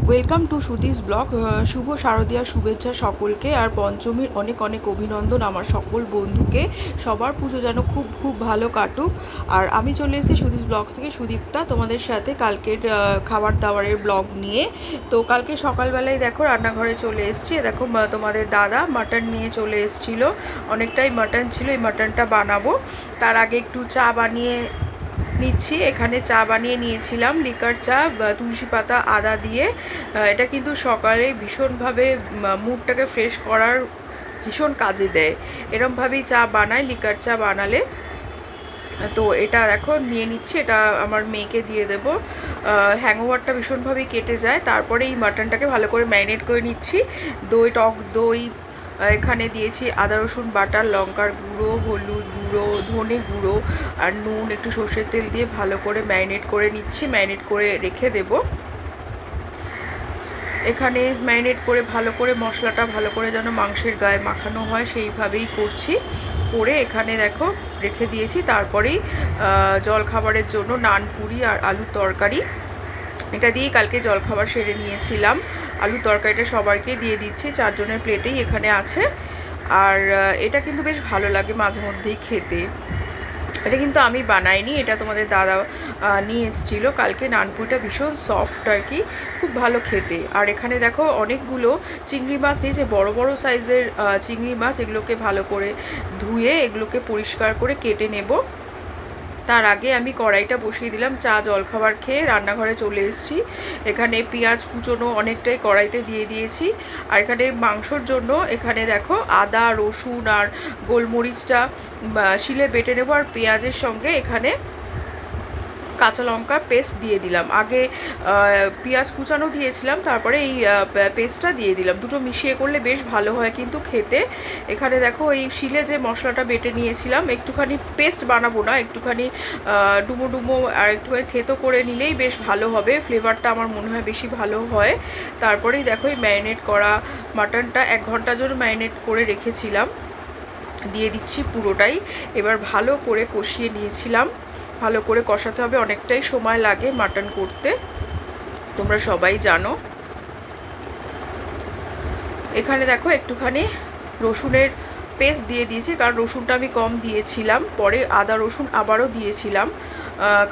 Welcome to সুদিস blog. শুভ শারদীয়ার শুভেচ্ছা সকলকে, আর পঞ্চমীর অনেক অনেক অভিনন্দন আমার সকল বন্ধুকে। সবার পুজো যেন খুব খুব ভালো কাটুক। আর আমি চলে এসেছি সুদিস ব্লগ থেকে, সুদীপ্তা, তোমাদের সাথে কালকের খাবার দাবারের ব্লগ নিয়ে। তো কালকে সকালবেলায় দেখো রান্নাঘরে চলে এসেছি। দেখো তোমাদের দাদা মাটন নিয়ে চলে এসেছিলো, অনেকটাই মাটন ছিল। এই মাটনটা বানাবো, তার আগে একটু চা বানিয়ে নিচ্ছি। এখানে চা বানিয়ে নিয়েছিলাম, লিকার চা, তুলসী পাতা আদা দিয়ে। এটা কিন্তু সকালে ভীষণভাবে মুডটাকে ফ্রেশ করার ভীষণ কাজে দেয়। এরমভাবেই চা বানায়, লিকার চা বানালে। তো এটা দেখো নিয়ে নিচ্ছি, এটা আমার মেয়েকে দিয়ে দেবো। হ্যাংওভারটা ভীষণভাবেই কেটে যায়। তারপরে এই মাটনটাকে ভালো করে ম্যারিনেট করে নিচ্ছি। দই, টক দই, এখানে দিয়েছি আদা রসুন বাটা, লঙ্কার গুঁড়ো, হলুদ গুঁড়ো, ধনে গুঁড়ো আর নুন, একটু সর্ষের তেল দিয়ে ভালো করে ম্যারিনেট করে নিচ্ছি। ম্যারিনেট করে রেখে দেবো। এখানে ম্যারিনেট করে ভালো করে মশলাটা ভালো করে যেন মাংসের গায়ে মাখানো হয় সেইভাবেই করছি। করে এখানে দেখো রেখে দিয়েছি। তারপরেই জলখাবারের জন্য নান, পুরি আর আলুর তরকারি, এটা দিয়েই কালকে জলখাবার সেরে নিয়েছিলাম। আলুর তরকারিটা সবাইকে দিয়ে দিচ্ছি, 4 জনের প্লেটেই এখানে আছে। আর এটা কিন্তু বেশ ভালো লাগে মাঝে মধ্যেই খেতে। এটা কিন্তু আমি বানাইনি, এটা তোমাদের দাদা নিয়ে এসেছিলো কালকে। নানপুরিটা ভীষণ সফট আর কি, খুব ভালো খেতে। আর এখানে দেখো অনেকগুলো চিংড়ি মাছ নিয়েছে, বড় বড় সাইজের চিংড়ি মাছ। এগুলোকে ভালো করে ধুয়ে এগুলোকে পরিষ্কার করে কেটে নেব। তার আগে আমি কড়াইটা বসিয়ে দিলাম। চা জলখাবার খেয়ে রান্নাঘরে চলে এসেছি। এখানে পেঁয়াজ কুচোনো অনেকটাই কড়াইতে দিয়ে দিয়েছি। আর এখানে মাংসর জন্য এখানে দেখো আদা, রসুন আর গোলমরিচটা শিলে বেটে নেবো। আর পেঁয়াজের সঙ্গে এখানে কাঁচা লঙ্কার পেস্ট দিয়ে দিলাম। আগে পেঁয়াজ কুচানো দিয়েছিলাম, তারপরে এই পেস্টটা দিয়ে দিলাম। দুটো মিশিয়ে করলে বেশ ভালো হয় কিন্তু খেতে। এখানে দেখো এই শিলে যে মশলাটা বেটে নিয়েছিলাম, একটুখানি পেস্ট বানাবো না, একটুখানি ডুমো ডুমো আর একটুখানি থেতো করে নিলেই বেশ ভালো হবে, ফ্লেভারটা আমার মনে হয় বেশি ভালো হয়। তারপরেই দেখো এই ম্যারিনেট করা মাটনটা 1 ঘন্টার জন্য ম্যারিনেট করে রেখেছিলাম, দিয়ে দিচ্ছি পুরোটাই। এবার ভালো করে কষিয়ে নিয়েছিলাম। ভালো করে কষাতে হবে, অনেকটাই সময় লাগে মাটন করতে, তোমরা সবাই জানো। এখানে দেখো একটুখানি রসুনের পেস্ট দিয়ে দিয়েছি, কারণ রসুনটা আমি কম দিয়েছিলাম। পরে আদা রসুন আবারও দিয়েছিলাম,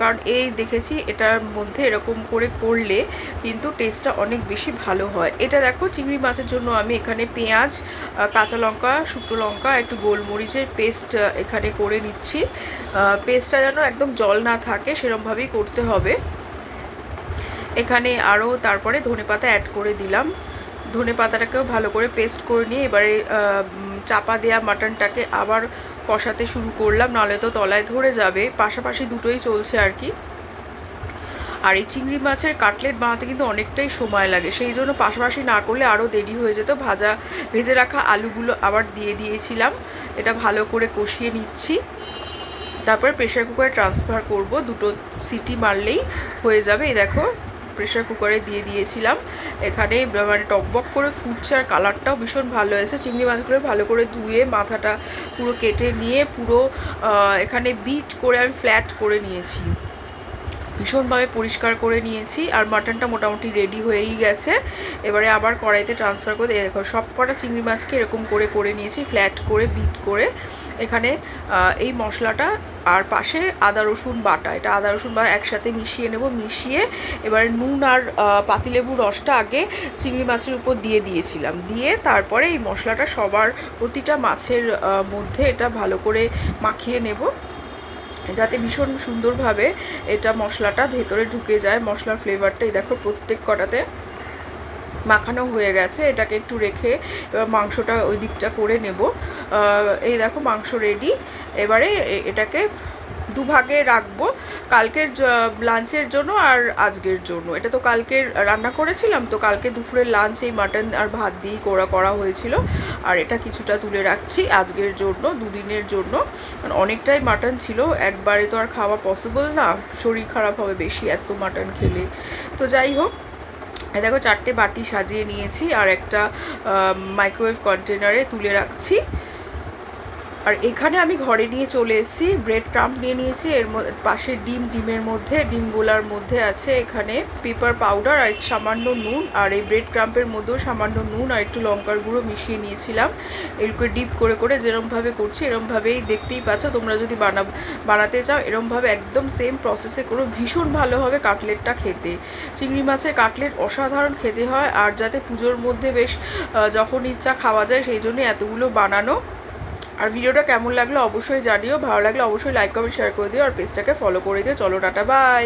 কারণ এই দেখেছি এটার মধ্যে এরকম করে করলে কিন্তু টেস্টটা অনেক বেশি ভালো হয়। এটা দেখো চিংড়ি মাছের জন্য আমি এখানে পেঁয়াজ, কাঁচা লঙ্কা, শুকনো লঙ্কা, একটু গোলমরিচের পেস্ট এখানে করে নিচ্ছি। পেস্টটা যেন একদম জল না থাকে সেরমভাবেই করতে হবে। এখানে আরও তারপরে ধনেপাতা অ্যাড করে দিলাম। ধনে পাতাটাকেও ভালো করে পেস্ট করে নিয়ে এবারে চাপা দেওয়া মাটনটাকে আবার কষাতে শুরু করলাম, নাহলে তো তলায় ধরে যাবে। পাশাপাশি দুটোই চলছে আর কি। আর এই চিংড়ি মাছের কাটলেট বানাতে কিন্তু অনেকটাই সময় লাগে, সেই জন্য পাশাপাশি না করলে আরও দেরি হয়ে যেত। ভেজে রাখা আলুগুলো আবার দিয়ে দিয়েছিলাম। এটা ভালো করে কষিয়ে নিচ্ছি। তারপরে প্রেশার কুকারে ট্রান্সফার করব, 2টো সিটি মারলেই হয়ে যাবে। এই দেখো প্রেশার কুকারে দিয়ে দিয়েছিলাম। এখানে মানে টকবক করে ফুটছে, আর কালারটাও ভীষণ ভালো এসেছে। চিংড়ি মাছগুলো ভালো করে ধুয়ে মাথাটা পুরো কেটে নিয়ে পুরো এখানে বিট করে আমি ফ্ল্যাট করে নিয়েছি, ভীষণভাবে পরিষ্কার করে নিয়েছি। আর মাটনটা মোটামুটি রেডি হয়েই গেছে। এবারে আবার কড়াইতে ট্রান্সফার করে দেখো সব কটা চিংড়ি মাছকে এরকম করে করে নিয়েছি, ফ্ল্যাট করে বিট করে। এখানে এই মশলাটা আর পাশে আদা রসুন বাটা, এটা আদা রসুন বাটা একসাথে মিশিয়ে নেব। মিশিয়ে এবারে নুন আর পাতিলেবুর রসটা আগে চিংড়ি মাছের উপর দিয়ে দিয়েছিলাম, দিয়ে তারপরে এই মশলাটা সবার প্রতিটা মাছের মধ্যে এটা ভালো করে মাখিয়ে নেব, যাতে ভীষণ সুন্দরভাবে এটা মশলাটা ভেতরে ঢুকে যায়, মশলার ফ্লেভারটাই দেখো প্রত্যেক কটাতে মাখানো হয়ে গেছে। এটাকে একটু রেখে এবার মাংসটা ওই দিকটা করে নেব। এই দেখো মাংস রেডি। এবারে এটাকে দুভাগে রাখবো, কালকের লাঞ্চের জন্য আর আজকের জন্য। এটা তো কালকের রান্না করেছিলাম, তো কালকে দুপুরের লাঞ্চ এই মাটন আর ভাত দিয়েই করা হয়েছিল। আর এটা কিছুটা তুলে রাখছি আজকের জন্য, দুদিনের জন্য। অনেকটাই মাটন ছিল, একবারে তো আর খাওয়া পসিবল না, শরীর খারাপ হবে বেশি এত মাটন খেলে। তো যাই হোক, দেখো 4টে বাটি সাজিয়ে নিয়েছি আর একটা মাইক্রোওয়েভ কন্টেনারে তুলে রাখছি। আর এখানে আমি ঘরে নিয়ে চলে এসেছি, ব্রেড ক্রাম্প নিয়ে নিয়েছি, এর পাশে ডিমের মধ্যে ডিমগুলার মধ্যে আছে এখানে পেপার পাউডার আর সামান্য নুন, আর এই ব্রেড ক্রাম্পের মধ্যেও সামান্য নুন আর একটু লঙ্কার গুঁড়ো মিশিয়ে নিয়েছিলাম। এগুলোকে ডিপ করে করে যেরমভাবে করছি এরমভাবেই দেখতেই পাচ্ছ। তোমরা যদি বানাতে চাও এরমভাবে একদম সেম প্রসেসে করো, ভীষণ ভালো হবে কাটলেটটা খেতে। চিংড়ি মাছের কাটলেট অসাধারণ খেতে হয়, আর যাতে পুজোর মধ্যে বেশ যখন ইচ্ছা খাওয়া যায় সেই জন্য এতগুলো বানানো। আর ভিডিওটা কেমন লাগলো অবশ্যই জানিও, ভালো লাগলে অবশ্যই লাইক কমেন্ট শেয়ার করে দিও, আর পেজটাকে ফলো করে দিও। চলো টাটা বাই।